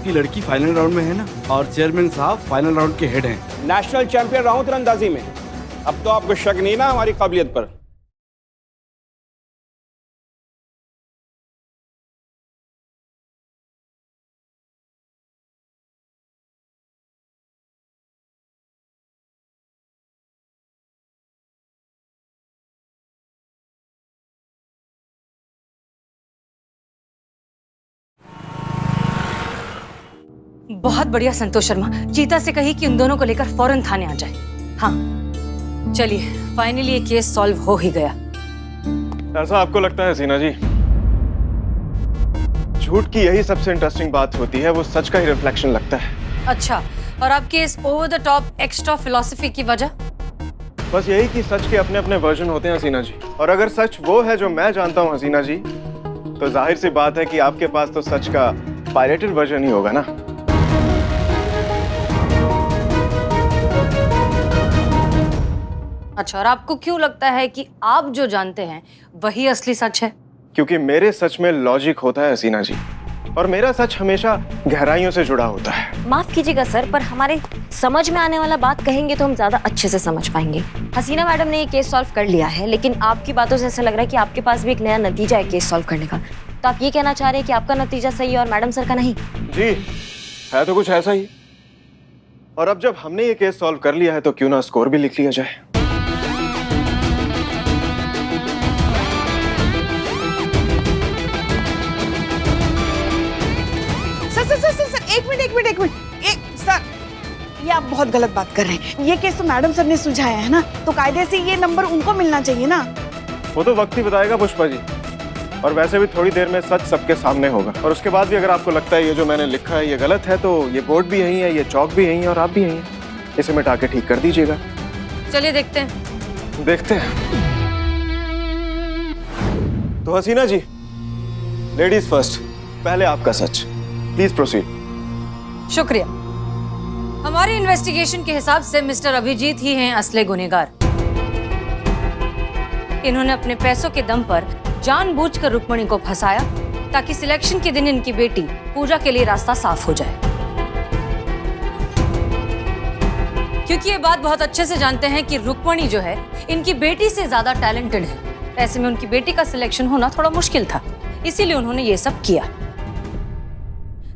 की लड़की final round में है ना, और चेयरमैन साहब फाइनल राउंड के हेड हैं। नेशनल चैंपियन रहा हूं तीरंदाजी में। अब तो आपको शक नहीं ना हमारी काबिलियत पर। बहुत बढ़िया संतोष शर्मा, चीता से कही कि उन दोनों को लेकर फौरन थाने आ जाए। हाँ चलिए, फाइनली ये केस सॉल्व हो ही गया। ऐसा आपको लगता है हसीना जी? झूठ की यही सबसे इंटरेस्टिंग बात होती है, वो सच का ही रिफ्लेक्शन लगता है। अच्छा, और आपके इस over the top extra philosophy की वजह? बस यही कि सच के अपने अपने वर्जन होते हैं हसीना जी, और अगर सच वो है जो मैं जानता हूँ हसीना जी, तो जाहिर सी बात है कि आपके पास तो सच का पायरेटेड वर्जन ही होगा ना। अच्छा, और आपको क्यों लगता है कि आप जो जानते हैं वही असली सच है? क्योंकि मेरे सच में लॉजिक होता है हसीना जी, और मेरा सच हमेशा गहराइयों से जुड़ा होता है। माफ कीजिएगा सर, पर हमारे समझ में आने वाला बात कहेंगे तो हम ज्यादा अच्छे से समझ पाएंगे। हसीना मैडम ने ये केस सॉल्व कर लिया है, लेकिन आपकी बातों से ऐसा लग रहा है कि आपके पास भी एक नया नतीजा है केस सॉल्व करने का। तो आप ये कहना चाह रहे हैं कि आपका नतीजा सही है और मैडम सर का नहीं? जी, है तो कुछ ऐसा ही। और अब जब हमने ये केस सॉल्व कर लिया है तो क्यों ना स्कोर भी लिख लिया जाए। सर, एक मिनट। सर, ये आप बहुत गलत बात कर रहे हैं। ये केस तो मैडम सर ने सुलझाया है ना, तो कायदे से ये नंबर उनको मिलना चाहिए ना। वो तो वक्त ही बताएगा पुष्पा जी, और वैसे भी थोड़ी देर में सच सबके सामने होगा। और उसके बाद भी अगर आपको लगता है ये जो मैंने लिखा है ये गलत है, तो ये बोर्ड भी यही है, ये चौक भी यही है, और आप भी यही हैं। इसे मिटा के ठीक कर दीजिएगा। चलिए देखते हैं। देखते हैं। तो हसीना जी, लेडीज फर्स्ट, पहले आपका सच, प्लीज प्रोसीड। शुक्रिया। हमारी इन्वेस्टिगेशन के हिसाब से मिस्टर अभिजीत ही हैं असली गुनहगार। इन्होंने अपने पैसों के दम पर जानबूझकर रुक्मणी को फंसाया ताकि सिलेक्शन के दिन इनकी बेटी पूजा के लिए रास्ता साफ हो जाए। क्योंकि ये बात बहुत अच्छे से जानते हैं कि रुक्मणी जो है इनकी बेटी से ज्यादा टैलेंटेड है, ऐसे में उनकी बेटी का सिलेक्शन होना थोड़ा मुश्किल था, इसीलिए उन्होंने ये सब किया।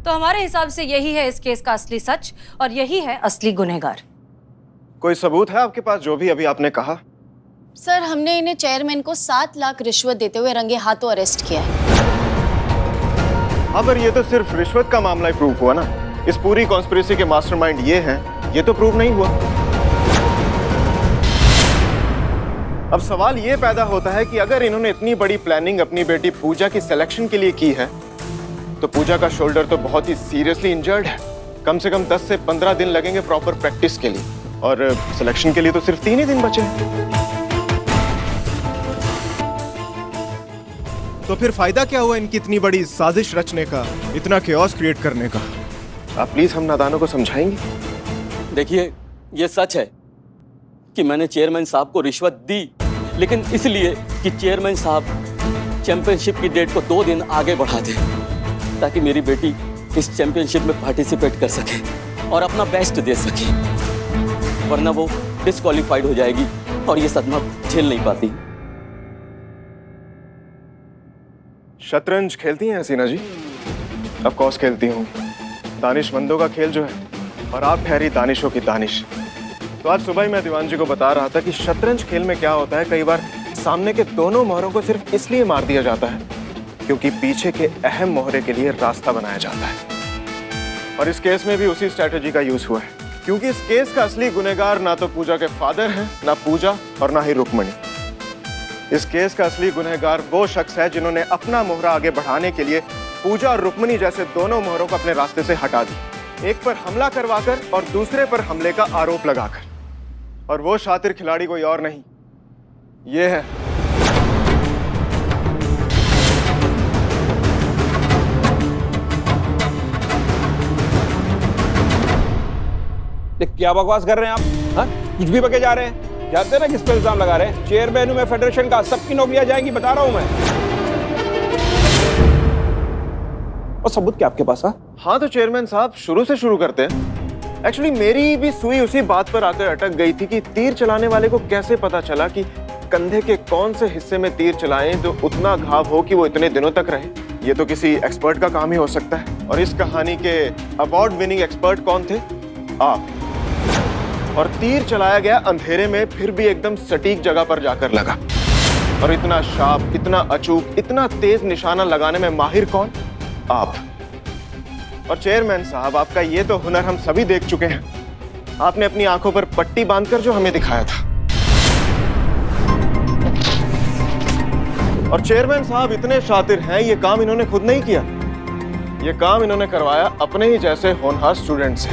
तो हमारे हिसाब से यही है इस केस का असली सच, और यही है असली गुनहगार। कोई सबूत है आपके पास जो भी अभी आपने कहा? सर, हमने इन्हें चेयरमैन को 7 लाख रिश्वत देते हुए रंगे हाथों अरेस्ट किया है। हाँ, पर ये तो सिर्फ रिश्वत का मामला ही प्रूफ हुआ ना। इस पूरी कॉन्स्पिरेसी के मास्टरमाइंड ये हैं, ये तो प्रूव नहीं हुआ। अब सवाल ये पैदा होता है कि अगर इन्होंने इतनी बड़ी प्लानिंग अपनी बेटी पूजा की सिलेक्शन के लिए की है, तो पूजा का शोल्डर तो बहुत ही सीरियसली इंजर्ड है। कम से कम 10 से 15 दिन लगेंगे प्रॉपर प्रैक्टिस के लिए, और सिलेक्शन के लिए तो सिर्फ 3 ही दिन बचे हैं। तो फिर फायदा क्या हुआ इनकी इतनी बड़ी साजिश रचने का, इतना केओस क्रिएट करने का? आप प्लीज हम नादानों को समझाएंगे? देखिए, ये सच है कि मैंने चेयरमैन साहब को रिश्वत दी, लेकिन इसलिए कि चेयरमैन साहब चैंपियनशिप की डेट को 2 दिन आगे बढ़ा दें, ताकि मेरी बेटी इस चैंपियनशिप में पार्टिसिपेट कर सके और अपना बेस्ट दे सके, वरना वो डिस्क्वालीफाइड हो जाएगी और ये सदमा झेल नहीं पाती। शतरंज खेलती हैं हसीना जी? ऑफ कोर्स खेलती हूँ। दानिशमंदों का खेल जो है, और आप ठहरी दानिशों की दानिश। तो आज सुबह ही मैं दीवान जी को बता रहा था कि शतरंज खेल में क्या होता है, कई बार सामने के दोनों मोहरों को सिर्फ इसलिए मार दिया जाता है क्योंकि पीछे के अहम मोहरे के लिए रास्ता बनाया जाता है। और इस केस में भी उसी स्ट्रैटेजी का यूज हुआ है, क्योंकि इस केस का असली गुनहगार ना तो पूजा के फादर हैं, ना पूजा और ना ही रुक्मणी। इस केस का असली गुनहगार वो शख्स है जिन्होंने अपना मोहरा आगे बढ़ाने के लिए पूजा और रुक्मणी जैसे दोनों मोहरों को अपने रास्ते से हटा दी, एक पर हमला करवाकर और दूसरे पर हमले का आरोप लगाकर। और वो शातिर खिलाड़ी कोई और नहीं, ये है क्या बकवास कर रहे हैं आप? हाँ, कुछ भी बके जा रहे हैं। जानते हैं ना किस पे इल्जाम लगा रहे हैं? चेयरमैन हूं मैं फेडरेशन का, सबकी नौकरियां जाएंगी, बता रहा हूं मैं। और सबूत क्या आपके पास? हाँ तो चेयरमैन साहब शुरू से शुरू करते हैं। एक्चुअली मेरी भी सुई उसी बात पर आकर अटक गई थी कि तीर चलाने वाले को कैसे पता चला कि कंधे के कौन से हिस्से में तीर चलाएं जो उतना घाव हो कि वो इतने दिनों तक रहे। ये तो किसी एक्सपर्ट का काम ही हो सकता है। और इस कहानी के अवार्ड विनिंग एक्सपर्ट कौन थे? आप। और तीर चलाया गया अंधेरे में, फिर भी एकदम सटीक जगह पर जाकर लगा। और इतना शार्प, इतना अचूक, इतना तेज निशाना लगाने में माहिर कौन? आप। और चेयरमैन साहब, आपका ये तो हुनर हम सभी देख चुके हैं। आपने अपनी आंखों पर पट्टी बांधकर जो हमें दिखाया था। और चेयरमैन साहब इतने शातिर हैं, ये काम इन्होंने खुद नहीं किया। ये काम इन्होंने करवाया अपने ही जैसे होनहार स्टूडेंट से।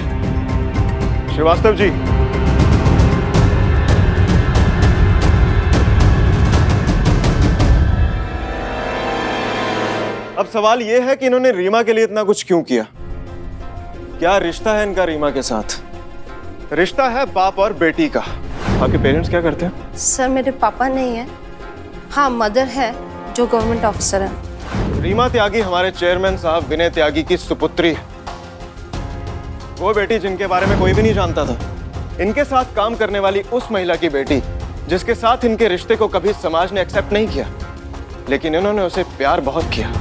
श्रीवास्तव जी, अब सवाल यह है कि इन्होंने रीमा के लिए इतना कुछ क्यों किया? क्या रिश्ता है इनका रीमा के साथ? रिश्ता है बाप और बेटी का। आपके पेरेंट्स क्या करते हैं? सर मेरे पापा नहीं है, हाँ मदर है जो गवर्नमेंट ऑफिसर है। रीमा त्यागी हमारे चेयरमैन साहब विनय त्यागी की सुपुत्री है। वो बेटी जिनके बारे में कोई भी नहीं जानता था। इनके साथ काम करने वाली उस महिला की बेटी जिसके साथ इनके रिश्ते को कभी समाज ने एक्सेप्ट नहीं किया, लेकिन इन्होंने उसे प्यार बहुत किया।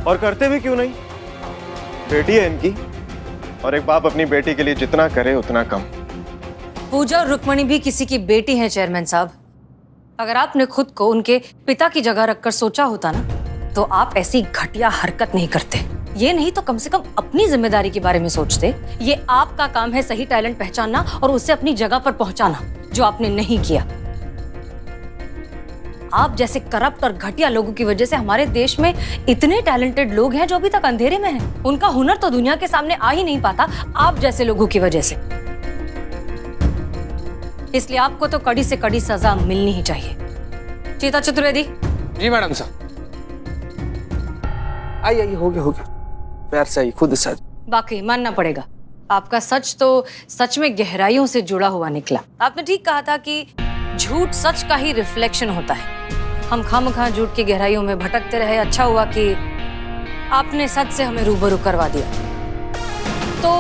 और करते भी क्यों नहीं? बेटी है इनकी, और एक बाप अपनी बेटी के लिए जितना करे उतना कम। पूजा और रुक्मणी भी किसी की बेटी हैं चेयरमैन साहब। अगर आपने खुद को उनके पिता की जगह रखकर सोचा होता ना, तो आप ऐसी घटिया हरकत नहीं करते। ये नहीं तो कम से कम अपनी जिम्मेदारी के बारे में सोचते। ये आपका काम है सही टैलेंट पहचानना और उसे अपनी जगह पर पहुंचाना, जो आपने नहीं किया। आप जैसे करप्ट और घटिया लोगों की वजह से हमारे देश में इतने टैलेंटेड लोग हैं जो अभी तक अंधेरे में हैं। उनका हुनर तो दुनिया के सामने आ ही नहीं पाता, आप जैसे लोगों की वजह से। इसलिए आपको तो कड़ी से कड़ी सजा मिलनी ही चाहिए। चीता चतुर्वेदी। जी मैडम साहब। आइए हो गया प्यार से आइए, खुद सच। बाकी मानना पड़ेगा, आपका सच तो सच में गहराइयों से जुड़ा हुआ निकला। आपने ठीक कहा था कि झूठ सच का ही रिफ्लेक्शन होता है। हम खामखा झूठ की गहराइयों में भटकते रहे। अच्छा हुआ कि आपने सच से हमें रूबरू करवा दिया। तो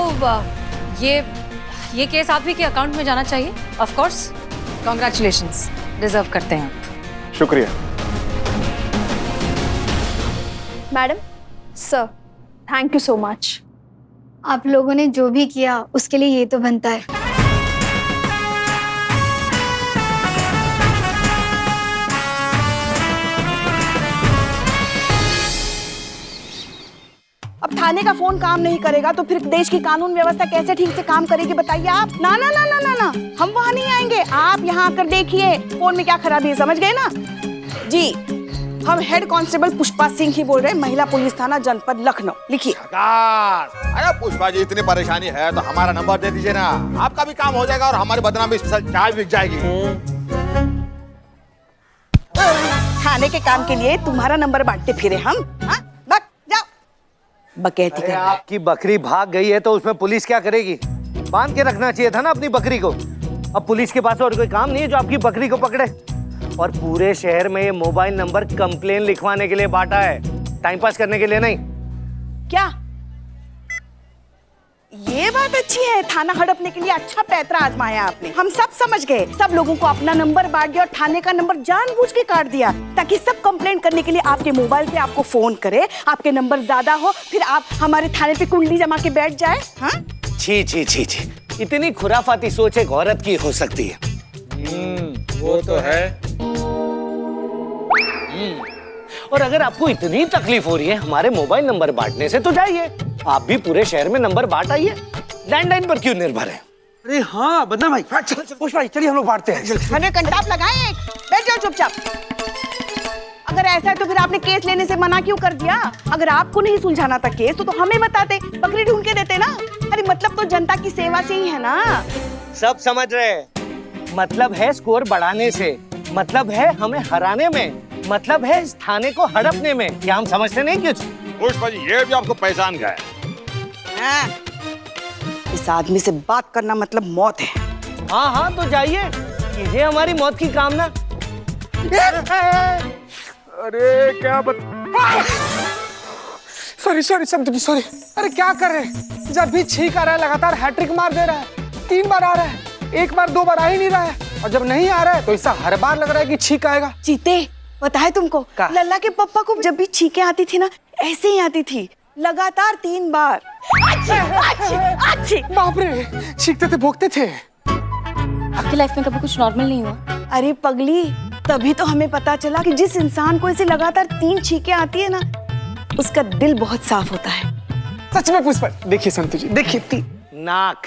ये केस आप ही के अकाउंट में जाना चाहिए। ऑफ कोर्स, कॉन्ग्रेचुलेशंस, डिजर्व करते हैं आप। शुक्रिया madam. Sir, thank you so much. आप लोगों ने जो भी किया उसके लिए ये तो बनता है। अब थाने का फोन काम नहीं करेगा तो फिर देश की कानून व्यवस्था कैसे ठीक से काम करेगी बताइए आप? ना ना ना ना ना ना, हम वहाँ नहीं आएंगे। आप यहाँ आकर देखिए फोन में क्या खराबी है, समझ गए ना जी? हम हेड कांस्टेबल पुष्पा सिंह ही बोल रहे हैं, महिला पुलिस थाना जनपद लखनऊ। लिखिए। अरे पुष्पा जी, इतनी परेशानी है तो हमारा नंबर दे दीजिए ना, आपका भी काम हो जाएगा और हमारी बदनामी स्पेशल चाय बिक जाएगी। थाने के काम के लिए तुम्हारा नंबर बांटते फिरे हम? हाँ? बकैती कर। आपकी बकरी भाग गई है तो उसमें पुलिस क्या करेगी? बांध के रखना चाहिए था ना अपनी बकरी को। अब पुलिस के पास और कोई काम नहीं है जो आपकी बकरी को पकड़े। और पूरे शहर में ये मोबाइल नंबर कंप्लेन लिखवाने के लिए बांटा है, टाइम पास करने के लिए नहीं। क्या ये बात अच्छी है? थाना हड़पने के लिए अच्छा पैतरा आजमाया आपने। हम सब समझ गए, सब लोगों को अपना नंबर बांट दिया और थाने का नंबर जानबूझ के काट दिया ताकि सब कंप्लेंट करने के लिए आपके मोबाइल पे आपको फोन करे, आपके नंबर ज्यादा हो, फिर आप हमारे थाने पे कुंडली जमा के बैठ जाए। हाँ? छी छी छी छी, इतनी खुराफाती सोच एक औरत की हो सकती है। वो तो है। और अगर आपको इतनी तकलीफ हो रही है हमारे मोबाइल नंबर बांटने से, तो जाइए आप भी पूरे शहर में नंबर बांट आइए। लैंडलाइन पर क्यों निर्भर है? अरे हाँ बदनाम भाई, पुष्पा चलिए हम लोग बांटते हैं। हमें कंटाप लगाए, बैठ जाओ चुपचाप। अगर ऐसा है तो फिर आपने केस लेने से मना क्यों कर दिया? अगर आपको नहीं सुलझाना था केस तो हमें बताते, बकरी ढूंढ के देते ना। अरे मतलब तो जनता की सेवा से ही है ना। सब समझ रहे, मतलब है स्कोर बढ़ाने से, मतलब है हमें हराने में, मतलब है इस थाने को हड़पने में। क्या हम समझते नहीं कुछ? पुष्पा जी, ये भी आपको पहचान गए। इस आदमी से बात करना मतलब मौत है। हाँ हाँ तो जाइए, कीजिए हमारी मौत की कामना। अरे क्या सॉरी सॉरी संतु जी सॉरी। अरे क्या कर रहे हैं, जब भी छींक आ रहा है लगातार हैट्रिक मार दे रहा है। 3 बार आ रहा है, 1 बार 2 बार आ ही नहीं रहा है, और जब नहीं आ रहा है तो ऐसा हर बार लग रहा है कि छींक आएगा। चीते पता है तुमको, लल्ला के पप्पा को जब भी छींकें आती थी ना, ऐसे ही आती थी लगातार 3 बार। बाप रे, छींकते थे भोंकते थे। आपकी लाइफ में कभी कुछ नॉर्मल नहीं हुआ? अरे पगली, तभी तो हमें पता चला कि जिस इंसान को ऐसे लगातार 3 छींकें आती है ना, उसका दिल बहुत साफ होता है। सच में पुष्पा, देखिए संतु जी देखिए, नाक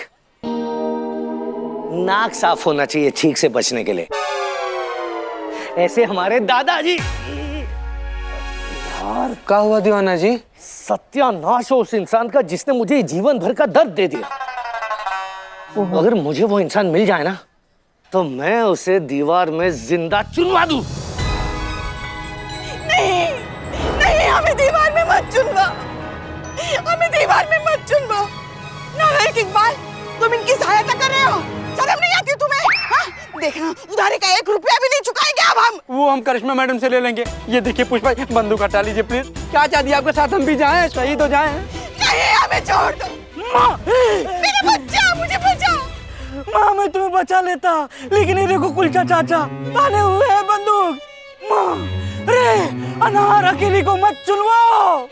साफ होना चाहिए छींक से बचने के लिए। ऐसे हमारे दादाजी। यार क्या हुआ दीवाना जी? सत्यानाश हो उस इंसान का जिसने मुझे जीवन भर का दर्द दे दिया। अगर मुझे वो इंसान मिल जाए ना, तो मैं उसे दीवार में जिंदा चुनवा दूं। नहीं नहीं, हमें दीवार में मत चुनवा, हमें दीवार में मत चुनवा। नालायक इकबाल, तुम इनकी सहायता कर रहे हो, शर्म नहीं आती तुम्हें? हाँ? देखना, उधारी का 1 रुपया भी नहीं चुकाएंगे अब हम। वो हम करिश्मा मैडम से ले लेंगे। ये देखिए पुष्पा, बंदूक हटा लीजिए प्लीज। क्या चाहती है आपके साथ हम भी जाएं, शहीद हो जाएं? नहीं, हमें छोड़ दो। माँ, मेरा बच्चा, मुझे बचा। माँ मैं तुम्हें बचा लेता, लेकिन ये देखो कुलचा चाचा ताने हुए हैं बंदूक। माँ रे, अनार अकेली को मत चुनवाओ,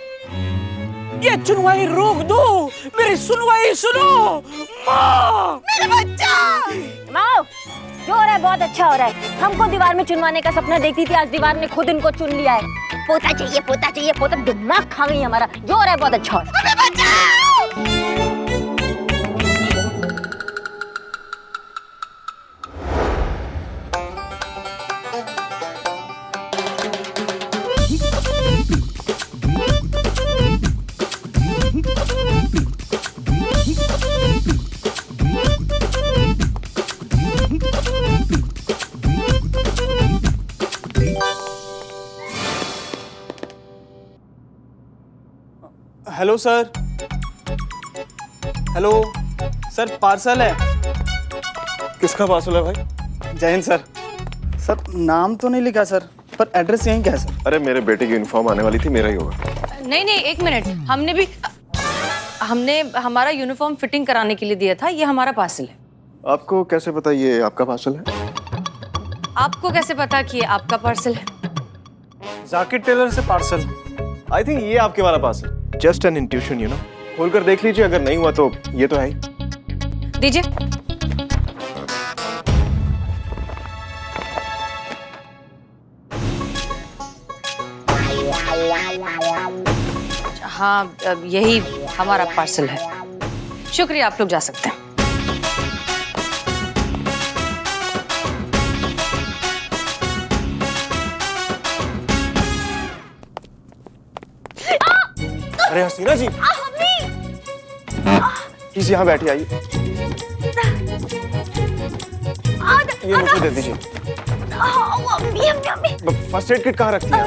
ये चुनवाई रोक दो, मेरी सुनवाई सुनो। माँ, मेरा बच्चा। माँ, जो हो रहा है बहुत अच्छा हो रहा है। हमको दीवार में चुनवाने का सपना देखती थी, आज दीवार ने खुद इनको चुन लिया है। पोता चाहिए, पोता चाहिए, पोता। दिमाग खा गई हमारा। जो हो रहा है बहुत अच्छा हो रहा है। हमें बचाओ। Hello sir, hello sir, parcel है। किसका पार्सल है भाई? जय हिंद सर। सर नाम तो नहीं लिखा सर, पर एड्रेस यहीं क्या है सर? अरे मेरे बेटे की यूनिफॉर्म आने वाली थी, मेरा ही होगा। नहीं नहीं, 1 मिनट, हमने हमारा यूनिफॉर्म फिटिंग कराने के लिए दिया था, ये हमारा पार्सल है। आपको कैसे पता ये आपका पार्सल है? आपको कैसे पता कि ये आपका पार्सल है? जाकिर टेलर से पार्सल। आई थिंक ये आपके वाला parcel. Just an intuition, you know. खोलकर देख लीजिए, अगर नहीं हुआ तो ये तो है ही। दीजिए। हाँ, यही हमारा पार्सल है। शुक्रिया, आप लोग जा सकते हैं। अरे हसीना जी, प्लीज यहाँ बैठिए, आइए। ये मुझे दे दीजिए। फर्स्ट एड किट कहाँ रखती है?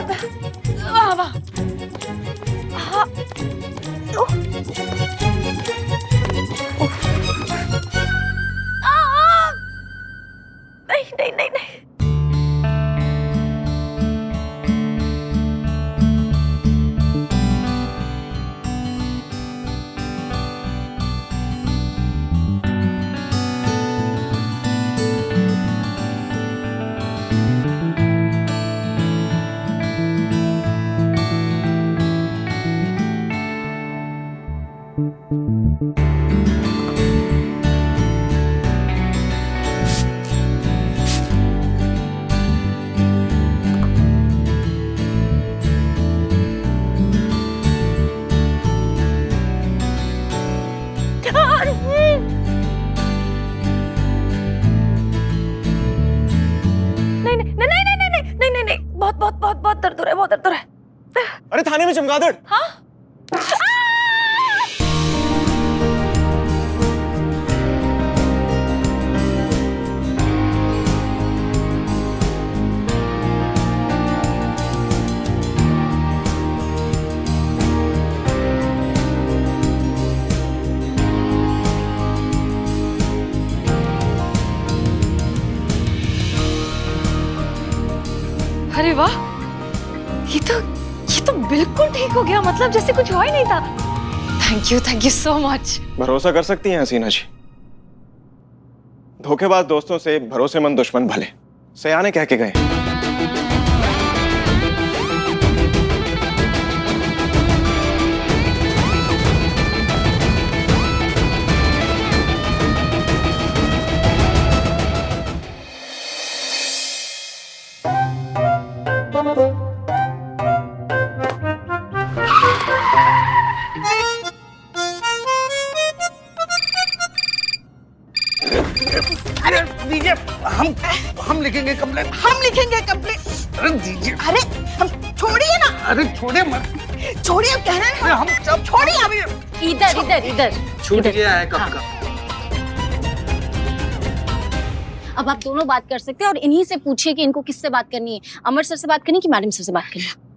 नहीं नहीं नहीं, बहुत दर्द हो रहा है, बहुत दर्द हो रहा है। अरे थाने में चमगादड़। हाँ? अरे वाह, ये तो बिल्कुल ठीक हो गया, मतलब जैसे कुछ हुआ ही नहीं था। Thank you so much. भरोसा कर सकती हैं हसीना जी, धोखेबाज दोस्तों से भरोसेमंद दुश्मन भले, सयाने कह के गए। अरे दीजिए, हम लिखेंगे कंप्लेन। हम लिखेंगे कंप्लेंट। अरे दीजिए। अरे हम छोड़िए ना। अरे छोड़े मत। छोड़िए, कह रहे हैं हम सब छोड़िए आप। इधर छूट गया है कब का। अब आप दोनों बात कर सकते हैं और इन्हीं से पूछिए कि इनको किससे बात करनी है, अमर सर से बात करनी है कि मैडम सर से बात करनी है।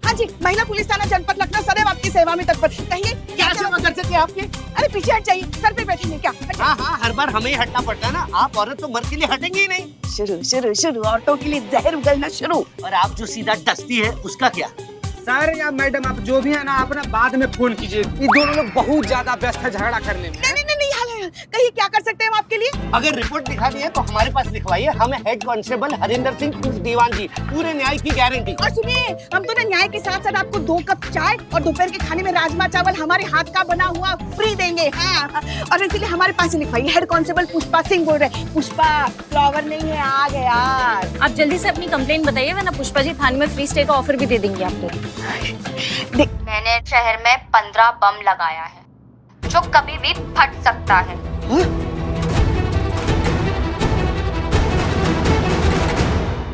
हाँ जी, महिला पुलिस थाना जनपद लखनऊ सदैव आपकी सेवा में तत्पर। कहिए क्या सेवा कर सकते हैं आपकी? अरे पीछे हट जाइए, सर पे बैठेंगे क्या? हाँ, हर बार हमें ही हटना पड़ता है ना। आप औरत तो मर्द के लिए हटेंगे ही नहीं। शुरू औरतों के लिए जहर उगलना शुरू। और आप जो सीधा डस्ती है उसका क्या? सर या मैडम, आप जो भी है ना, आप ना बाद में फोन कीजिए। ये दोनों लोग बहुत ज्यादा व्यस्त है झगड़ा करने में। नहीं, कहिए क्या कर सकते हैं हम आपके लिए? अगर रिपोर्ट दिखानी है तो हमारे पास लिखवाइए। हम हेड कांस्टेबल हरिंदर सिंह उर्फ दीवान जी, पूरे न्याय की गारंटी। और सुनिए, हम तो ना न्याय के साथ साथ आपको 2 कप चाय और दोपहर के खाने में राजमा चावल हमारे हाथ का बना हुआ फ्री देंगे। हाँ, और इसलिए हमारे पास ही लिखवाइए। हेड कांस्टेबल पुष्पा सिंह बोल रहे। पुष्पा फ्लावर नहीं है, आग है यार। आप जल्दी से अपनी कंप्लेंट बताइए, वरना पुष्पा जी थाने में फ्री स्टे का ऑफर भी दे देंगे आपको। मैंने शहर में 15 बम लगाया है जो कभी भी फट सकता है।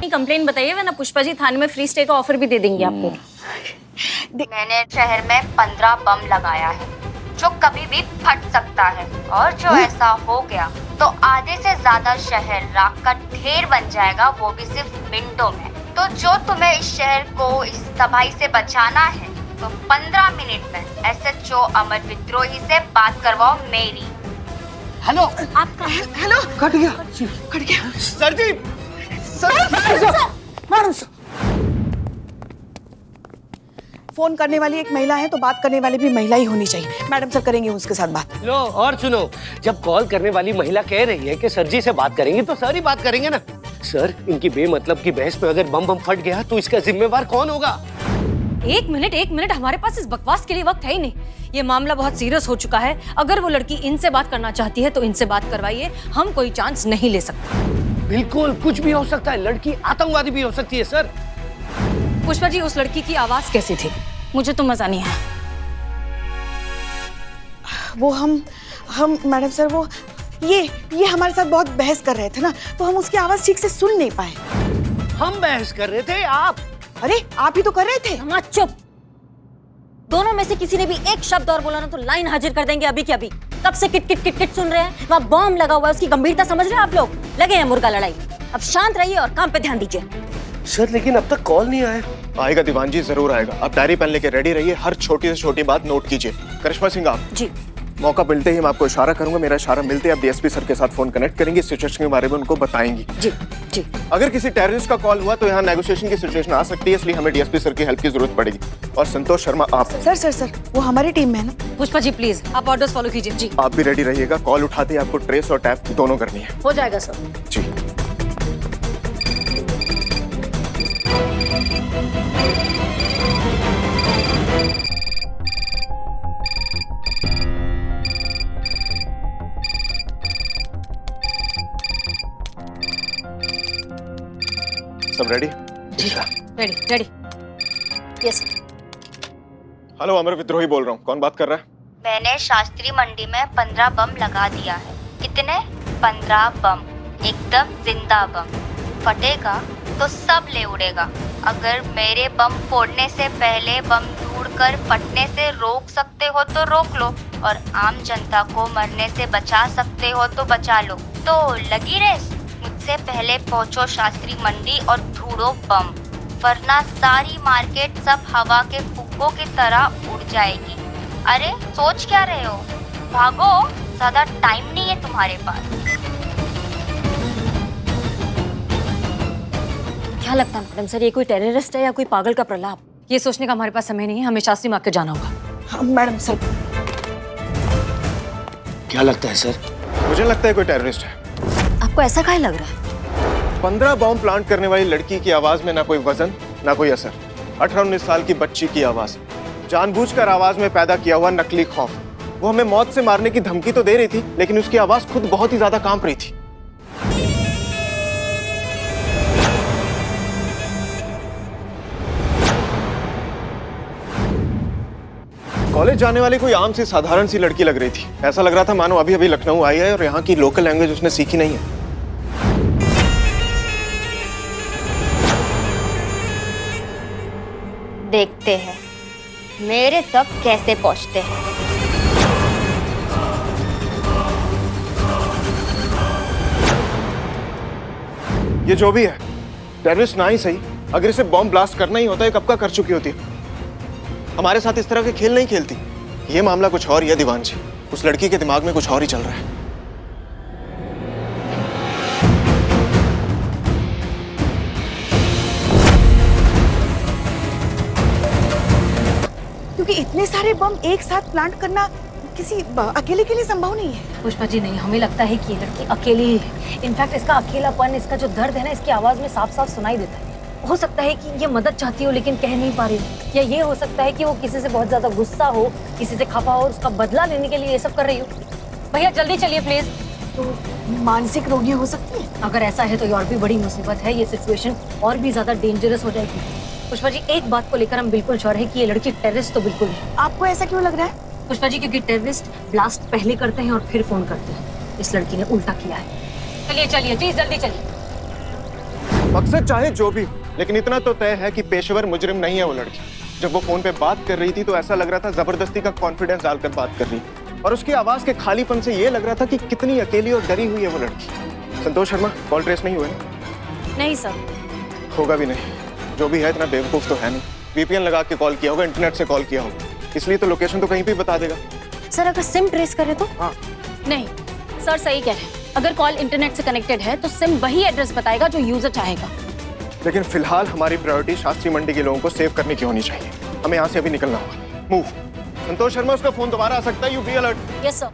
कंप्लेंट बताइए, वरना पुष्पा जी थाने में फ्री स्टे का ऑफर भी दे देंगे आपको। मैंने शहर में 15 बम लगाया है जो कभी भी फट सकता है, और जो ऐसा हो गया तो आधे से ज्यादा शहर राख का ढेर बन जाएगा, वो भी सिर्फ मिनटों में। तो जो तुम्हें इस शहर को इस तबाही से बचाना है तो 15 मिनट में SHO अमर विद्रोही से बात करवाओ मेरी। हेलो, आपका हेलो। कट गया सर जी। मैडम सर, फोन करने वाली एक महिला है तो बात करने वाली भी महिला ही होनी चाहिए। मैडम सर करेंगे उसके साथ बात। लो और सुनो, जब कॉल करने वाली महिला कह रही है कि सर जी से बात करेंगे तो सर ही बात करेंगे ना। सर, इनकी बेमतलब की बहस पे अगर बम फट गया तो इसका जिम्मेवार कौन होगा? एक मिनट, हमारे पास इस बकवास के लिए वक्त है ही नहीं। ये मामला बहुत सीरियस हो चुका है। अगर वो लड़की इनसे बात करना चाहती है तो इनसे बात करवाइए, हम कोई चांस नहीं ले सकते। बिल्कुल, कुछ भी हो सकता है। लड़की आतंकवादी भी हो सकती है सर। पुष्पा जी, उस लड़की की आवाज कैसी थी? मुझे तो मजा नहीं आया। वो हम मैडम सर, वो ये हमारे साथ बहुत बहस कर रहे थे ना, तो हम उसकी आवाज ठीक से सुन नहीं पाए। हम बहस कर रहे थे, आप? अरे आप ही तो कर रहे थे। हाँ, चुप। दोनों में से किसी ने भी एक शब्द और बोला ना तो लाइन हाजिर कर देंगे अभी के अभी। कब से किट किट किट किट सुन रहे हैं? वहाँ बॉम्ब लगा हुआ है, उसकी गंभीरता समझ रहे हैं आप लोग? लगे हैं मुर्गा लड़ाई। अब शांत रहिए और काम पे ध्यान दीजिए। सर, लेकिन अब तक कॉल नहीं आया। आएगा दीवान जी, जरूर आएगा। आप डायरी पेन लेके रेडी रहिए, हर छोटी से छोटी बात नोट कीजिए। करिश्मा सिंह, आप जी। मौका मिलते ही मैं आपको इशारा करूंगा। मेरा इशारा मिलते ही आप DSP सर के साथ फोन कनेक्ट करेंगे, सिचुएशन के बारे में उनको बताएंगी। जी। अगर किसी टेररिस्ट का कॉल हुआ तो यहाँ नेगोशिएशन की सिचुएशन आ सकती है, इसलिए हमें DSP सर की हेल्प की जरूरत पड़ेगी। और संतोष शर्मा, आप? सर, वो हमारी टीम में है ना। पुष्पा जी प्लीज, आप ऑर्डर्स फॉलो कीजिए। जी। आप भी रेडी रहिएगा। कॉल उठाते ही आपको ट्रेस और टैप दोनों करनी है। हो जाएगा सर। जी। सब रेडी? रेडी। यस। हेलो, अमर विद्रोही बोल रहा हूँ। कौन बात कर रहा है? मैंने शास्त्री मंडी में 15 बम लगा दिया है। कितने? 15 बम, एकदम जिंदा बम। फटेगा तो सब ले उड़ेगा। अगर मेरे बम फोड़ने से पहले बम ढूंढकर फटने से रोक सकते हो तो रोक लो, और आम जनता को मरने से बचा सकते हो तो बचा लो। तो लगी रेस, मुझसे पहले पहुंचो शास्त्री मंडी और ढूंढो बम, वरना सारी मार्केट सब हवा के फुग्गों की तरह उड़ जाएगी। अरे सोच क्या रहे हो? भागो, ज्यादा टाइम नहीं है तुम्हारे पास। क्या लगता है मैडम सर, ये कोई टेररिस्ट है या कोई पागल का प्रलाप? ये सोचने का हमारे पास समय नहीं है, हमें शास्त्री मार्ग के जाना होगा। हाँ, मैडम सर। क्या लगता है सर? मुझे लगता है कोई टेररिस्ट है। आपको ऐसा काहे लग रहा है? 15 बॉम्ब प्लांट करने वाली लड़की की आवाज में ना कोई वजन ना कोई असर। 18-19 साल की बच्ची की आवाज, जानबूझकर आवाज में पैदा किया हुआ नकली खौफ। वो हमें मौत से मारने की धमकी तो दे रही थी, लेकिन उसकी आवाज खुद बहुत ही ज्यादा कांप रही थी। कॉलेज जाने वाली कोई आम सी साधारण सी लड़की लग रही थी। ऐसा लग रहा था मानो अभी अभी लखनऊ आई है और यहाँ की लोकल लैंग्वेज उसने सीखी नहीं है। देखते हैं मेरे तक कैसे पहुंचते हैं। ये जो भी है, टेररिस्ट ना ही सही, अगर इसे बॉम्ब ब्लास्ट करना ही होता है कब का कर चुकी होती। हमारे साथ इस तरह के खेल नहीं खेलती। ये मामला कुछ और ही है दीवान जी। उस लड़की के दिमाग में कुछ और ही चल रहा है। क्योंकि इतने सारे बम एक साथ प्लांट करना किसी अकेले के लिए संभव नहीं है। पुष्पा जी नहीं, हमें लगता है कि ये लड़की अकेली ही है। इनफैक्ट इसका अकेलापन, इसका जो दर्द है ना, इसकी आवाज में साफ साफ सुनाई देता है। हो सकता है कि ये मदद चाहती हो लेकिन कह नहीं पा रही हो, या ये हो सकता है कि वो किसी से बहुत ज्यादा गुस्सा हो, किसी से खफा हो और उसका बदला लेने के लिए ये सब कर रही हो। भैया जल्दी चलिए प्लीज। तो मानसिक रोगी हो सकती है। अगर ऐसा है तो ये और भी बड़ी मुसीबत है, ये सिचुएशन और भी ज्यादा डेंजरस हो जाएगी। पुष्पा जी एक बात को लेकर हम बिल्कुल श्योर है कि ये लड़की टेररिस्ट तो बिल्कुल है। आपको ऐसा क्यों लग रहा है? पुष्पा जी क्योंकि टेररिस्ट ब्लास्ट पहले करते हैं और फिर फोन करते हैं। इस लड़की ने उल्टा किया है। चलिए चलिए प्लीज जल्दी चलिए। मकसद चाहे जो भी हो, लेकिन इतना तो तय है कि पेशेवर मुजरिम नहीं है वो लड़की। जब वो फोन पे बात कर रही थी तो ऐसा लग रहा था जबरदस्ती का कॉन्फिडेंस डालकर बात कर रही, और उसकी आवाज के खालीपन से ये लग रहा था कि कितनी अकेली और डरी हुई है वो लड़की। संतोष शर्मा, कॉल ट्रेस नहीं हुए? नहीं सर। होगा भी नहीं। जो भी है इतना बेवकूफ तो है नहीं। वीपीएन लगा के कॉल किया होगा, इंटरनेट से कॉल किया होगा, इसलिए तो लोकेशन तो कहीं भी बता देगा। सर अगर सिम ट्रेस करे तो? हाँ। नहीं सर सही कह रहे हैं, अगर कॉल इंटरनेट से कनेक्टेड है तो सिम वही एड्रेस बताएगा जो यूजर चाहेगा। लेकिन फिलहाल हमारी प्रायोरिटी शास्त्री मंडी के लोगों को सेव करने की होनी चाहिए। हमें यहाँ से अभी निकलना होगा। मूव। संतोष शर्मा, उसका फोन दोबारा आ सकता है, you be alert. Yes sir.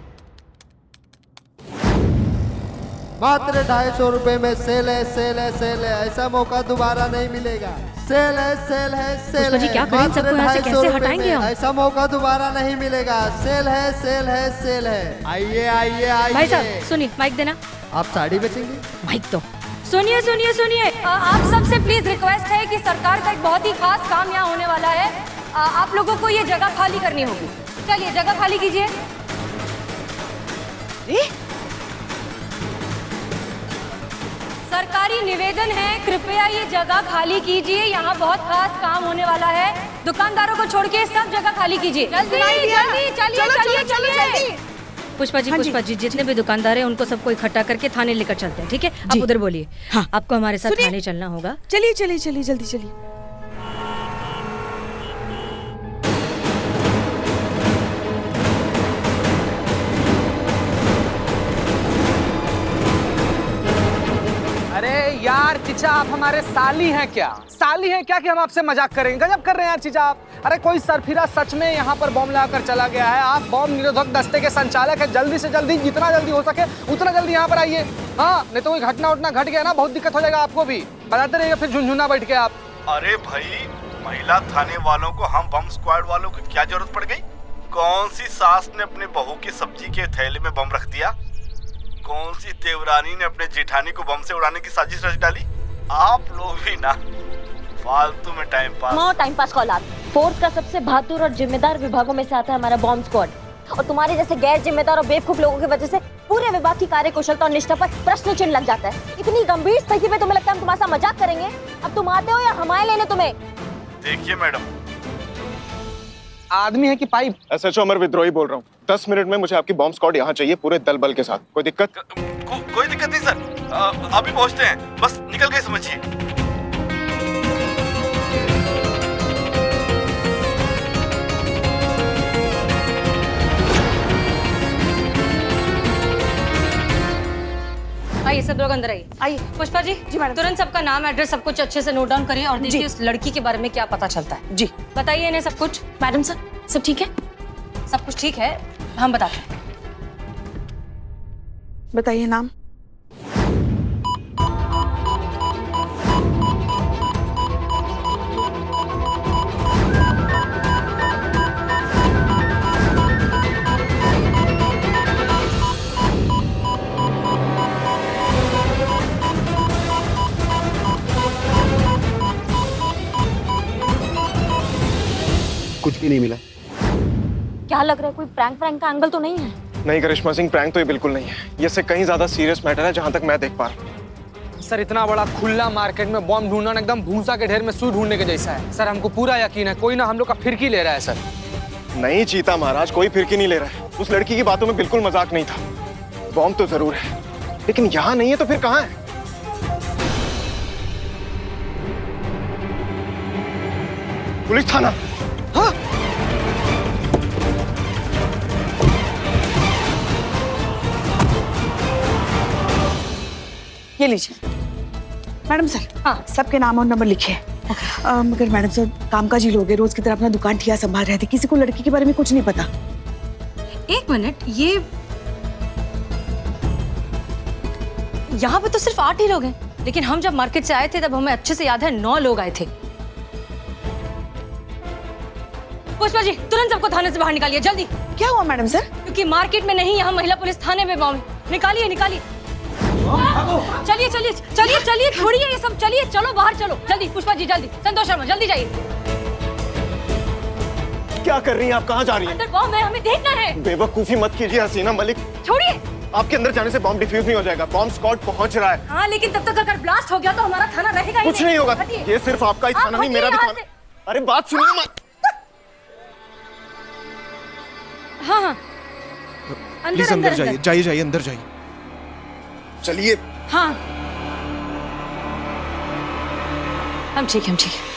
मात्र 250 रुपए में सेल है, सेल है, सेल है। ऐसा मौका दोबारा नहीं मिलेगा। सेल है, सेल है, सेल है। क्या करें, सबको यहाँ से कैसे हटाएंगे हम? ऐसा मौका दोबारा नहीं मिलेगा। सेल है, सेल है, सेल है। आइए आइए आइए। भाई साहब सुनिए, माइक देना। आप साड़ी बेचेंगे? माइक तो सुनिए सुनिए सुनिए, आप सबसे प्लीज रिक्वेस्ट है कि सरकार का एक बहुत ही खास काम यहाँ होने वाला है। आप लोगों को ये जगह खाली करनी होगी। चलिए जगह खाली कीजिए। सरकारी निवेदन है, कृपया ये जगह खाली कीजिए। यहाँ बहुत खास काम होने वाला है। दुकानदारों को छोड़ के सब जगह खाली कीजिए। जल्दी जल्दी चलिए चलिए चलिए। पुष्पा जी जितने भी दुकानदार हैं उनको सबको इकट्ठा करके थाने लेकर चलते हैं, ठीक है? आप उधर बोलिए। हाँ, आपको हमारे साथ थाने चलना होगा। चलिए चलिए चलिए जल्दी चलिए। अरे यार चीचा, आप हमारे साली हैं क्या? साली हैं क्या कि हम आपसे मजाक करेंगे? गजब कर रहे हैं यार चीचा आप। अरे कोई सरफिरा सच में यहाँ पर बॉम्ब लगाकर चला गया है। आप बॉम्ब निरोधक दस्ते के संचालक हैं, जल्दी से जल्दी, जितना जल्दी हो सके उतना जल्दी यहाँ पर आइए। हाँ, नहीं तो कोई घटना उठना घट गया ना, बहुत दिक्कत हो जाएगा आपको भी। बताते रहिएगा फिर झुनझुना बैठ के आप। अरे भाई, महिला थाने वालों को हम बम स्क्वाड वालों की क्या जरूरत पड़ गई? कौन सी सास ने अपने बहू की सब्जी के थैले में बम रख दिया? कौन सी देवरानी ने अपने जेठानी को बम से उड़ाने की साजिश रच डाली? आप लोग भी ना फालतू में time pass. No time pass call. Force का सबसे बहादुर और जिम्मेदार विभागों में से आता है हमारा बॉम्ब स्क्वाड, और तुम्हारे जैसे गैर जिम्मेदार और बेवकूफ लोगों की वजह से पूरे विभाग की कार्यकुशलता और निष्ठा पर प्रश्न चिन्ह लग जाता है। इतनी गंभीर स्थिति में तुम्हें लगता है हम तुम्हारे साथ मजाक करेंगे? अब तुम आते हो या हमारे लेने तुम्हें? देखिए मैडम, आदमी है कि पाइप? SHO अमर विद्रोही बोल रहा हूँ। 10 मिनट में मुझे आपकी बॉम्ब स्क्वाड यहाँ चाहिए, पूरे दल बल के साथ। कोई दिक्कत? कोई दिक्कत नहीं सर, अभी पहुंचते हैं, बस निकल गए समझिए। आइए सब लोग अंदर आइए। आइए। पुष्पा जी मैडम। तुरंत सबका नाम एड्रेस सब कुछ अच्छे से नोट डाउन करिए और देखिए उस लड़की के बारे में क्या पता चलता है। जी बताइए इन्हें सब कुछ। मैडम सर सब ठीक है? सब कुछ ठीक है, हम बताते हैं। बताइए नाम। कुछ भी नहीं मिला। क्या लग रहा है, कोई प्रैंक का एंगल तो नहीं है? नहीं करिश्मा सिंह, प्रैंक तो ये बिल्कुल नहीं है। ये इससे कहीं ज्यादा सीरियस मैटर है जहां तक मैं देख पा रहा हूँ। सर इतना बड़ा खुला मार्केट में बॉम्ब ढूंढना एकदम भूसा के ढेर में सुई ढूंढने के जैसा है। सर हमको पूरा यकीन है कोई ना हम लोग का फिरकी ले रहा है सर। नहीं चीता महाराज, कोई फिरकी नहीं ले रहा है। उस लड़की की बातों में बिल्कुल मजाक नहीं था। बॉम्ब तो जरूर है लेकिन यहाँ नहीं है तो फिर कहाँ है? पुलिस थाना। हाँ? ये लीजिए मैडम सर। हाँ सबके नाम और नंबर लिखे। मगर मैडम सर कामकाजी लोग हैं, रोज की तरह अपना दुकान ठिया संभाल रहे थे, किसी को लड़की के बारे में कुछ नहीं पता। एक मिनट, ये यहाँ पे तो सिर्फ 8 ही लोग हैं, लेकिन हम जब मार्केट से आए थे तब हमें अच्छे से याद है 9 लोग आए थे। पुष्पा जी तुरंत सबको थाने से बाहर निकालिए जल्दी। क्या हुआ मैडम सर? क्योंकि मार्केट में नहीं, यहाँ महिला पुलिस थाने में बॉम्ब है। निकालिए निकालिए। चलिए चलिए चलिए चलिए, छोड़िए ये सब, चलिए चलो बाहर चलो जल्दी। पुष्पा जी जल्दी, संतोष शर्मा जल्दी जाइए। क्या कर रही हैं आप? कहाँ जा रही हैं? अंदर बॉम्ब है, हमें देखना है। बेवकूफी मत कीजिए हसीना मलिक। छोड़िए। आपके अंदर जाने से बॉम्ब डिफ्यूज नहीं हो जाएगा। बॉम्ब स्क्वाड पहुंच रहा है। हाँ लेकिन तब तक अगर ब्लास्ट हो गया तो हमारा थाना रहेगा ही कुछ नहीं होगा। हटिए। ये सिर्फ आपका ही थाना नहीं, मेरा भी थाना। अरे बात सुनिए मत। हाँ हाँ प्लीज अंदर जाइए, जाइए जाइए अंदर जाइए। चलिए। हाँ हम ठीक है, हम ठीक है।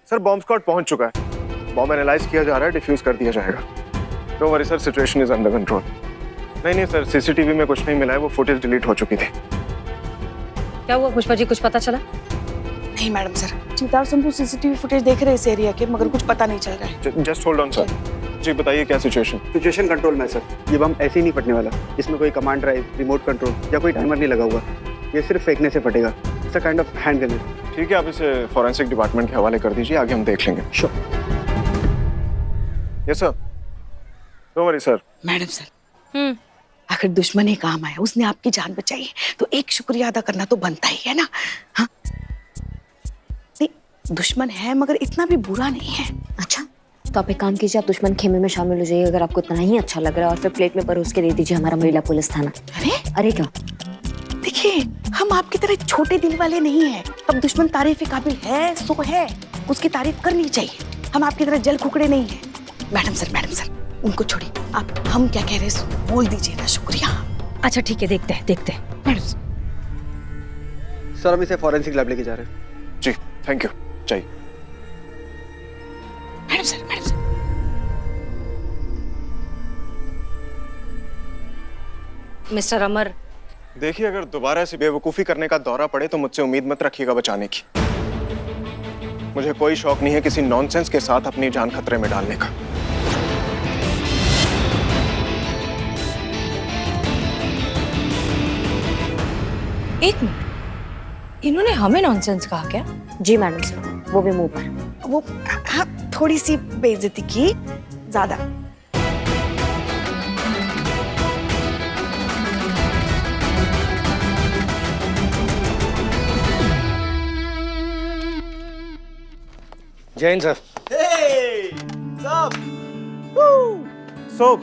सर बॉम्ब स्क्वाड पहुंच चुका है। बॉम्ब एनालाइज किया जा रहा है, डिफ्यूज कर दिया जाएगा। Don't worry sir, situation is under control. नहीं सर, सीसीटीवी में कुछ नहीं मिला है, वो फुटेज डिलीट हो चुकी थी। क्या हुआ पुष्पा जी, कुछ पता चला? नहीं मैडम सर, चीता और संतू सीसीटीवी फुटेज देख रहे हैं इस एरिया के, मगर कुछ पता नहीं चल रहा है। Just hold on sir. जी बताइए क्या सिचुएशन? सिचुएशन कंट्रोल में सर। ये बम ऐसे ही नहीं फटने वाला। इसमें कोई कमांड ड्राइव, रिमोट कंट्रोल या कोई टाइमर नहीं लगा हुआ। ये सिर्फ फेंकने से फटेगा। It's a kind of hand grenade. ठीक है, आप इसे फॉरेंसिक डिपार्टमेंट के हवाले कर दीजिए, आगे हम देख लेंगे। Sure. Yes sir. Don't worry sir. Madam sir अगर दुश्मन ही काम आया, उसने आपकी जान बचाई है तो एक शुक्रिया अदा करना तो बनता ही है ना। हाँ नहीं, दुश्मन है मगर इतना भी बुरा नहीं है। अच्छा तो आप एक काम कीजिए, आप दुश्मन खेमे में शामिल हो जाइए अगर आपको इतना ही अच्छा लग रहा है, और फिर प्लेट में परोस के दे दीजिए हमारा महिला पुलिस थाना। अरे क्या? देखिए हम आपकी तरह छोटे दिल वाले नहीं हैं। अब दुश्मन तारीफ के काबिल है सो है, उसकी तारीफ करनी चाहिए। हम आपकी तरह जल कुकड़े नहीं हैं। मैडम सर उनको छोड़िए, आप हम क्या कह रहे हैं बोल दीजिए ना। शुक्रिया। अच्छा ठीक है, देखते हैं। मैडम सर हम इसे फॉरेंसिक लैब लेके जा रहे हैं। जी थैंक यू। चाहिए मैडम सर। मिस्टर अमर, देखिए अगर दोबारा ऐसी बेवकूफ़ी करने का दौरा पड़े तो मुझसे उम्मीद मत रखिएगा बचाने की। मुझे कोई शौक नहीं है किसी नॉनसेंस के साथ अपनी जान खतरे में डालने का। एक मिनट, इन्होंने हमें नॉनसेंस कहा क्या? जी मैडम सर, वो भी मुंह पर। वो हाँ थोड़ी सी बेइज्जती की, ज्यादा। जैन सर। सो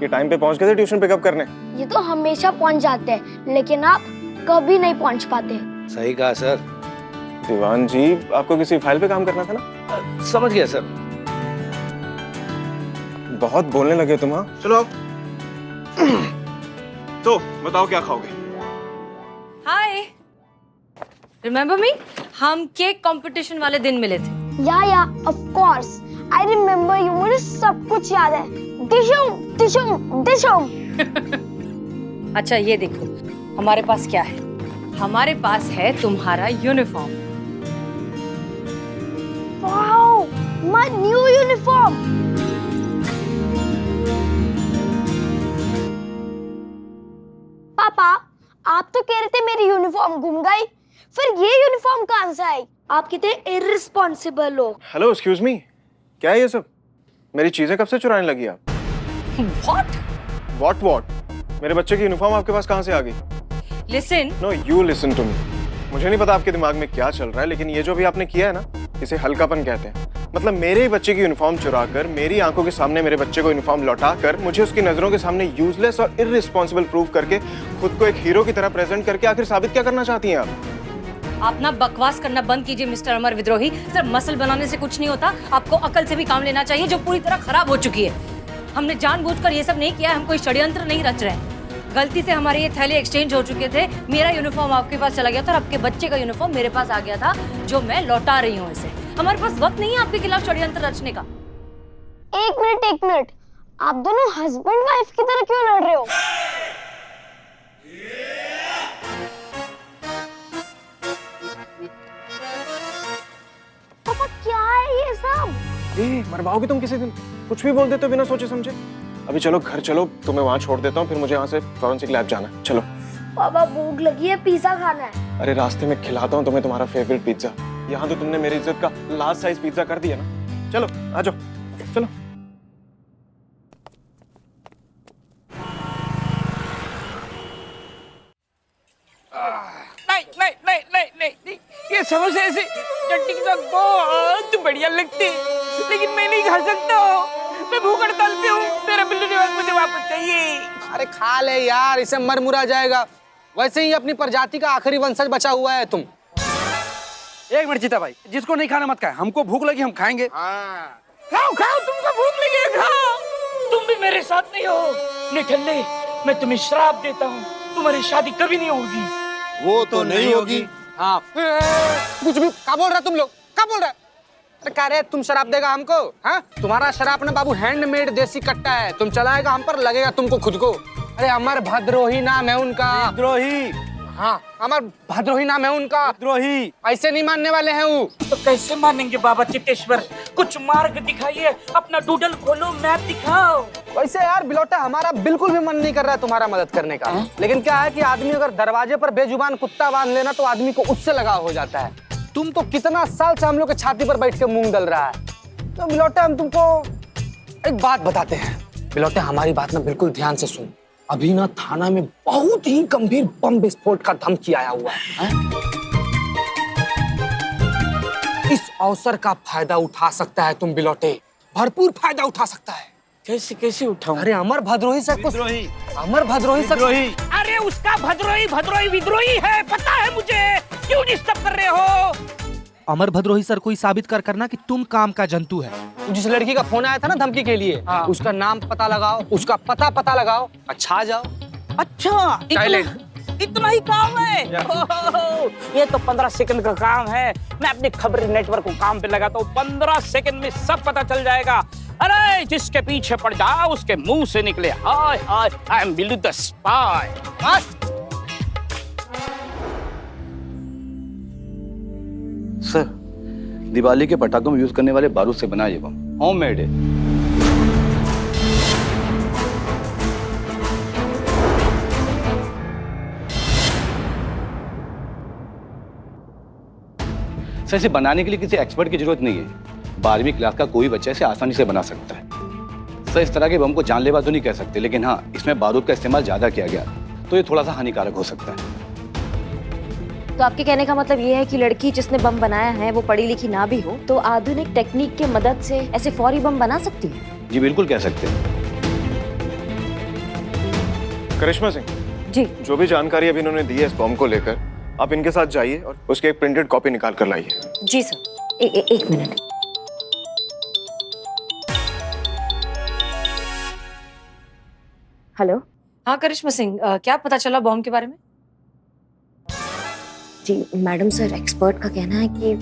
कि टाइम पे पहुंच गए थे ट्यूशन पिकअप करने। ये तो हमेशा पहुंच जाते हैं, लेकिन आप कभी नहीं पहुंच पाते। सही कहा सर। दीवान जी, आपको किसी फाइल पे काम करना था ना? समझ गया सर। बहुत बोलने लगे तुम। हाँ चलो आओ। तो बताओ क्या खाओगे? हाय, रिमेम्बर मी? हम केक कंपटीशन वाले दिन मिले थे। या of course I remember you. मुझे सब कुछ याद है। डिशुम। अच्छा ये देखो, हमारे पास क्या है? हमारे पास है तुम्हारा uniform. Wow, my new uniform. पापा, आप तो कह रहे थे मेरी यूनिफॉर्म गुम गई, फिर ये यूनिफॉर्म कहां से आई? आप कितने इररिस्पॉन्सिबल हो। हेलो, एक्सक्यूज मी, क्या है ये सब? मेरी चीजें कब से चुराने लगी आप? What? मेरे बच्चे की यूनिफॉर्म आपके पास कहां से आ गई? Listen. No, you listen to me. मुझे नहीं पता आपके दिमाग में क्या चल रहा है, लेकिन ये जो भी आपने किया है ना, इसे हल्कापन कहते हैं। मतलब मेरे ही बच्चे की यूनिफॉर्म चुरा कर, मेरी आंखों के सामने मेरे बच्चे को यूनिफॉर्म लौटा कर, मुझे उसकी नजरों के सामने यूजलेस और इररिस्पॉन्सिबल प्रूव करके, खुद को एक हीरो की तरह प्रेजेंट करके आखिर साबित क्या करना चाहती हैं आप? आप ना बकवास करना बंद कीजिए मिस्टर अमर विद्रोही। सिर्फ मसल बनाने से कुछ नहीं होता, आपको अकल से भी काम लेना चाहिए, जो पूरी तरह खराब हो चुकी है। हमने जानबूझकर ये सब नहीं किया, हम कोई षड्यंत्र नहीं रच रहे हैं। गलती से हमारे ये थैले एक्सचेंज हो चुके थे। मेरा यूनिफॉर्म आपके पास चला गया था और आपके बच्चे का यूनिफॉर्म मेरे पास आ गया था, जो मैं लौटा रही हूँ इसे। हमारे पास वक्त नहीं है आपके खिलाफ षड्यंत्र रचने का। एक मिनट, आप दोनों हस्बैंड वाइफ की तरह क्यों लड़ रहे हो? पापा, क्या है ये सब? मरवाओगे तुम किसी दिन? कुछ भी बोल देते हो बिना सोचे समझे। अभी चलो घर चलो, तुम्हें वहां छोड़ देता हूँ, फिर मुझे यहाँ से फॉरेंसिक लैब जाना है। चलो। पापा, भूख लगी है, पिज्जा खाना है। अरे रास्ते में खिलाता हूँ तुम्हें तुम्हारा फेवरेट पिज्जा। यहाँ तो तुमने मेरी इज्जत का लास्ट साइज पिज्जा कर दिया ना। चलो आ जाओ, चलो। नहीं, ये समोसे ऐसे चटनी के साथ बहुत बढ़िया लगते, लेकिन मैं नहीं खा सकता हूँ। मैं भूख हड़ताल पे हूँ, मेरा बिल्लू निवास मुझे वापस चाहिए। अरे खा ले यार, इसे मर मुरा जाएगा। वैसे ही अपनी प्रजाति का आखिरी वंशज बचा हुआ है तुम। एक मिनट जीता भाई, जिसको नहीं खाना मत खाए, हमको भूख लगी हम खाएंगे। खाओ, तुमको भूख लगी है, खाओ। तुम भी मेरे साथ नहीं हो निठल्ले। मैं तुम्हें श्राप देता हूँ, तुम्हारी शादी कभी नहीं होगी। वो तो नहीं होगी। हाँ, कुछ भी क्या बोल रहे तुम लोग? क्या बोल रहे? अरे कह रहे तुम शराब देगा हमको? हाँ, तुम्हारा शराब ना बाबू हैंडमेड देसी कट्टा है, तुम चलाएगा हम पर, लगेगा तुमको खुद को। अरे अमर भद्रोही नाम है उनका। विद्रोही? हाँ, अमर भद्रोही नाम है उनका। विद्रोही? ऐसे नहीं मानने वाले हैं वो। तो कैसे मानेंगे बाबा चित्तेश्वर? कुछ मार्ग दिखाइए, अपना डूडल खोलो, मैप दिखाओ। वैसे यार बिलोटा, हमारा बिल्कुल भी मन नहीं कर रहा है तुम्हारा मदद करने का। लेकिन क्या है कि आदमी अगर दरवाजे पर बेजुबान कुत्ता बांध लेना तो आदमी को उससे लगाव हो जाता है। तुम तो कितना साल से हम लोग के छाती पर बैठ के मूंग डल रहा है। तो बिलोटा, हम तुमको एक बात बताते हैं। बिलोटा, हमारी बात ना बिल्कुल ध्यान से सुन। अभी ना थाना में बहुत ही गंभीर बम विस्फोट का धमकी आया हुआ है। इस अवसर का फायदा उठा सकता है तुम बिलोटे, भरपूर फायदा उठा सकता है। कैसे उठाऊं? अरे अमर भद्रोही से कुछ, अमर भद्रोही से, अरे उसका भद्रोही विद्रोही है, पता है मुझे। क्यों डिस्टर्ब कर रहे हो? अमर भद्रोही सर कोई साबित करना कि तुम काम का जंतु है। जिस लड़की का फोन आया था ना धमकी के लिए, उसका नाम पता लगाओ, उसका पता लगाओ, अच्छा आ जाओ। अच्छा, इतना ही काम है? ये तो 15 सेकंड का काम है। मैं अपने खबरी नेटवर्क को काम पे लगाता हूँ, 15 सेकंड में सब पता चल जाएगा। अरे जिसके पीछे पड़ जाओ उसके मुंह से निकले hi hi, I am Billu the spy. Sir, Diwali के पटाखों में यूज करने वाले बारूद से बना ये बम होममेड है। सर, इसे बनाने के लिए किसी एक्सपर्ट की जरूरत नहीं है। 12वीं क्लास का कोई बच्चा इसे आसानी से बना सकता है। सर, इस तरह के बम को जानलेवा तो नहीं कह सकते, लेकिन हाँ, इसमें बारूद का इस्तेमाल ज्यादा किया गया तो ये थोड़ा सा हानिकारक हो सकता है। तो आपके कहने का मतलब ये है कि लड़की जिसने बम बनाया है वो पढ़ी लिखी ना भी हो तो आधुनिक टेक्निक के मदद से ऐसे फौरी बम बना सकती है? जी बिल्कुल कह सकते हैं। करिश्मा सिंह जी, जो भी जानकारी अभी इन्होंने दी है इस बॉम्ब को लेकर, आप इनके साथ जाइए और उसकी एक प्रिंटेड कॉपी निकाल कर लाइए। जी सर। एक मिनट। हेलो। हाँ करिश्मा सिंह, क्या पता चला बॉम्ब के बारे में? जी मैडम सर, एक्सपर्ट का कहना है कि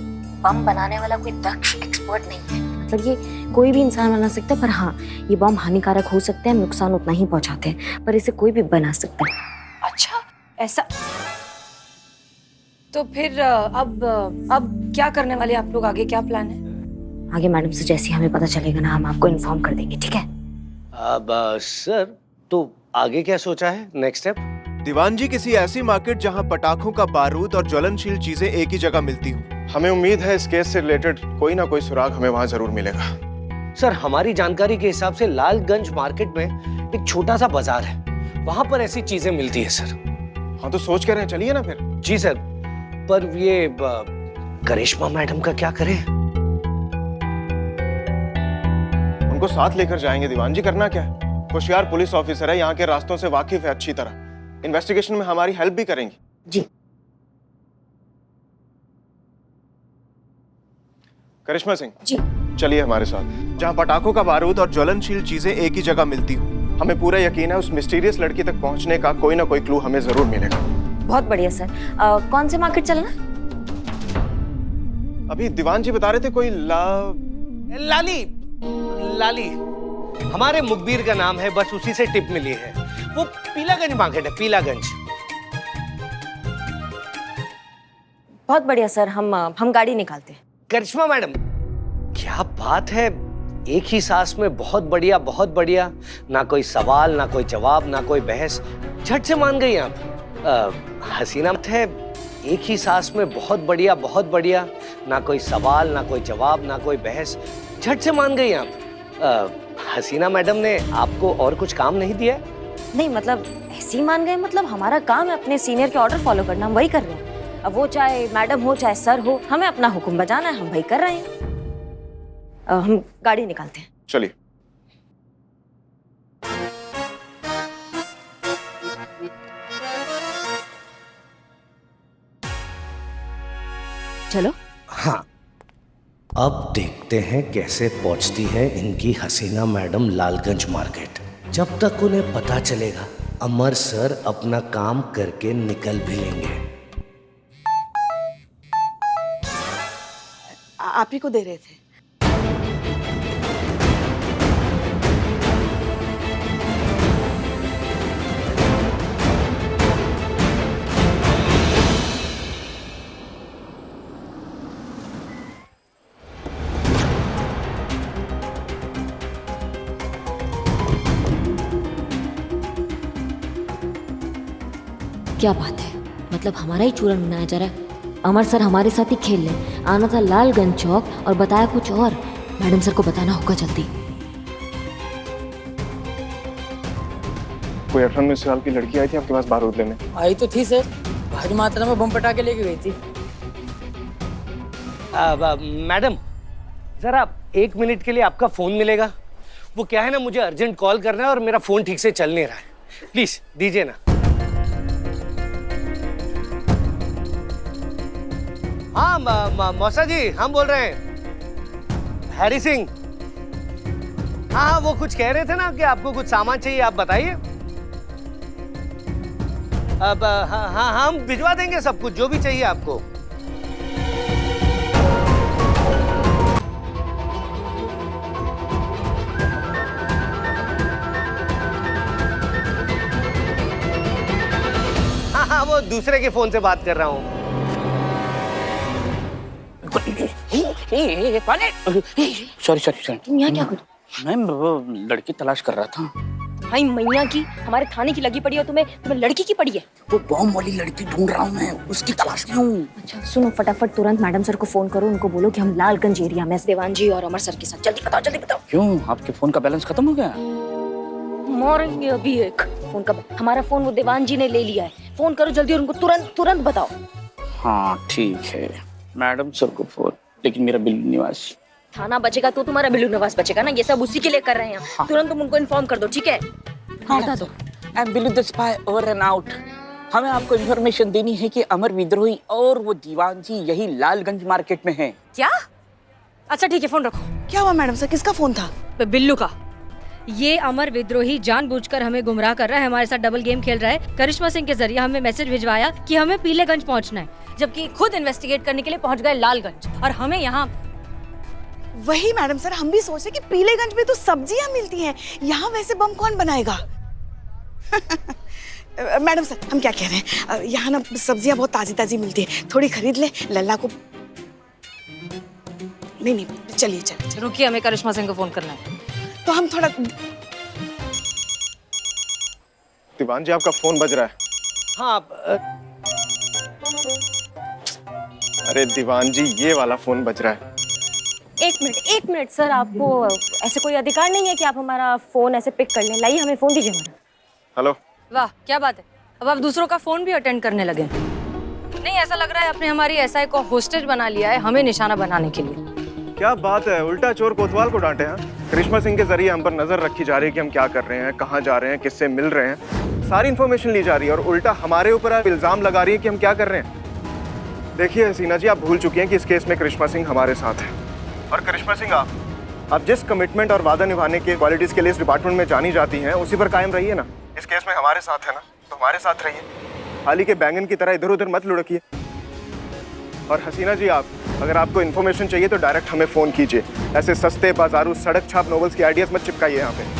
बम बनाने वाला कोई दक्ष एक्सपर्ट नहीं है। मतलब ये कोई भी इंसान बना सकता है, पर हाँ ये बम हानिकारक हो सकते हैं, नुकसान उतना ही पहुंचाते हैं, पर इसे कोई भी बना सकता है। अच्छा, ऐसा? तो फिर अब क्या करने वाले आप लोग? आगे क्या प्लान है? आगे मैडम से जैसे ही हमें पता चलेगा ना, हम आपको इन्फॉर्म कर देंगे, ठीक है? अब सर, तो आगे क्या सोचा है, नेक्स्ट स्टेप? दीवान जी, किसी ऐसी मार्केट जहां पटाखों का बारूद और ज्वलनशील चीजें एक ही जगह मिलती हो। हमें उम्मीद है इस केस से रिलेटेड कोई ना कोई सुराग हमें वहां जरूर मिलेगा। सर, हमारी जानकारी के हिसाब से लालगंज मार्केट में एक छोटा सा बाजार है, वहां पर ऐसी चीजें मिलती है सर। हाँ तो सोच कर रहे हैं, चलिए ना फिर। जी सर, पर ये करिश्मा मैडम का क्या करें? उनको साथ लेकर जाएंगे दीवान जी, करना क्या है? होशियार पुलिस ऑफिसर है, यहाँ के रास्तों से वाकिफ है अच्छी तरह, इन्वेस्टिगेशन में हमारी हेल्प भी करेंगी। जी। करिश्मा सिंह जी, चलिए हमारे साथ, जहाँ पटाखों का बारूद और ज्वलनशील चीजें एक ही जगह मिलती हो। हमें पूरा यकीन है उस मिस्टीरियस लड़की तक पहुंचने का कोई ना कोई क्लू हमें जरूर मिलेगा। बहुत बढ़िया सर। कौन से मार्केट चलना? अभी दीवान जी बता रहे थे कोई लाली हमारे मुखबिर का नाम है, बस उसी से टिप मिली है। वो पीलागंज मार्केट है, पीलागंज। बहुत बढ़िया सर, हम गाड़ी निकालते हैं। करिश्मा मैडम, क्या बात है, एक ही सांस में बहुत बढ़िया बहुत बढ़िया, ना कोई सवाल ना कोई जवाब ना कोई बहस, झट से मान गई आप। हसीना है, एक ही सांस में बहुत बढ़िया, ना कोई सवाल ना कोई जवाब ना कोई बहस, झट से मान गई आप। हसीना मैडम ने आपको और कुछ काम नहीं दिया? नहीं, मतलब ऐसे ही मान गए, मतलब हमारा काम है अपने सीनियर के ऑर्डर फॉलो करना, हम वही कर रहे हैं। अब वो चाहे मैडम हो चाहे सर हो, हमें अपना हुक्म बजाना है, हम वही कर रहे हैं। हम गाड़ी निकालते हैं। चलिए। चलो। हाँ, अब देखते हैं कैसे पहुंचती है इनकी हसीना मैडम लालगंज मार्केट। जब तक उन्हें पता चलेगा, अमर सर अपना काम करके निकल भी लेंगे। आप ही को दे रहे थे। क्या बात है, मतलब हमारा ही चूरन बनाया जा रहा है। अमर सर हमारे साथ ही खेल लें। आना था लालगंज चौक और बताया कुछ और। मैडम सर को बताना होगा जल्दी। कोई 18 साल की लड़की आई थी आपके पास बारूद लेने? आई तो थी सर, भारी मात्रा में बम पटाके लेके गई थी। मैडम, जरा 1 मिनट के लिए आपका फोन मिलेगा? वो क्या है ना, मुझे अर्जेंट कॉल करना है और मेरा फोन ठीक से चल नहीं रहा है, प्लीज दीजिए ना। हाँ मौसा जी, हम बोल रहे हैं, हैरी सिंह। हाँ, वो कुछ कह रहे थे ना कि आपको कुछ सामान चाहिए, आप बताइए। अब हाँ, हम भिजवा देंगे सब कुछ, जो भी चाहिए आपको। हाँ, वो दूसरे के फोन से बात कर रहा हूँ। सॉरी तुम यहाँ क्या कर? मैं वो लड़की तलाश कर रहा था। भाई मैया की, हमारे थाने की लगी पड़ी है, तुम्हें लड़की की पड़ी है? वो बॉम्ब वाली लड़की ढूंढ रहा हूँ मैं, उसकी तलाश में हूँ। अच्छा सुनो, फटाफट तुरंत मैडम सर को फोन करो, उनको बोलो कि हम लालगंज एरिया में देवान जी और अमर सर के साथ। जल्दी बताओ, जल्दी बताओ। क्यों, आपके फोन का बैलेंस खत्म हो गया? मारेंगे अभी एक फोन का। हमारा फोन वो देवान जी ने ले लिया है, फोन करो जल्दी और उनको तुरंत बताओ। हाँ ठीक है, मैडम सर को फोन, लेकिन मेरा बिल्लू निवास। थाना बचेगा तो तुम्हारा बिल्लू निवास बचेगा ना, ये सब उसी के लिए कर रहे हैं। हाँ। तुरंत तुम उनको इन्फॉर्म कर दो, ठीक है? हाँ, बता दो। And believe the spy over and out. हमें आपको इन्फॉर्मेशन देनी है कि अमर विद्रोही और वो दीवान जी यही लालगंज मार्केट में हैं। क्या? अच्छा ठीक है, फोन रखो। क्या हुआ मैडम सर, किसका फोन था? बिल्लू का। ये अमर विद्रोही जानबूझकर हमें गुमराह कर रहा है, हमारे साथ डबल गेम खेल रहा है। करिश्मा सिंह के जरिए हमें मैसेज भिजवाया कि हमें पीलेगंज पहुंचना है, जबकि खुद इन्वेस्टिगेट करने के लिए पहुंच गए लालगंज, और हमें यहाँ। वही मैडम सर, हम भी सोच रहे कि पीलेगंज में तो सब्जियां मिलती हैं, यहाँ वैसे बम कौन बनाएगा? मैडम सर, हम क्या कह रहे हैं, यहाँ ना सब्जियां बहुत ताजी ताजी मिलती है, थोड़ी खरीद ले लल्ला को। नहीं, चलिए चलिए। रुकिए, हमें करिश्मा सिंह को फोन करना है। तो हम थोड़ा। दीवान जी आपका फोन बज रहा है। हाँ। अरे दीवान जी, ये वाला फोन बज रहा है। एक मिनट सर, आपको ऐसे कोई अधिकार नहीं है कि आप हमारा फोन ऐसे पिक कर लें। लाइए, हमें फोन दीजिए हमारा। हेलो। वाह, क्या बात है, अब आप दूसरों का फोन भी अटेंड करने लगे। नहीं, ऐसा लग रहा है आपने हमारी एसआई को होस्टेज बना लिया है, हमें निशाना बनाने के लिए। क्या बात है, उल्टा चोर कोतवाल को डांटे हैं। करिश्मा सिंह के जरिए हम पर नजर रखी जा रही है कि हम क्या कर रहे हैं, कहाँ जा रहे हैं, किससे मिल रहे हैं। सारी इन्फॉर्मेशन ली जा रही है और उल्टा हमारे ऊपर आप इल्जाम लगा रही है कि हम क्या कर रहे हैं। देखिए हसीना जी, आप भूल चुकी हैं कि इस केस में करिश्मा सिंह हमारे साथ है। और करिश्मा सिंह, आप जिस कमिटमेंट और वादा निभाने के क्वालिटीज के लिए इस डिपार्टमेंट में जानी जाती हैं, उसी पर कायम रहिए ना। इस केस में हमारे साथ है ना, तो हमारे साथ रहिए। हाली के बैंगन की तरह इधर उधर मत लुढ़किए। और हसीना जी, आप अगर आपको इन्फॉर्मेशन चाहिए तो डायरेक्ट हमें फ़ोन कीजिए। ऐसे सस्ते बाजारू सड़क छाप नॉवेल्स की आइडियाज़ मत चिपकाइए यहाँ पे।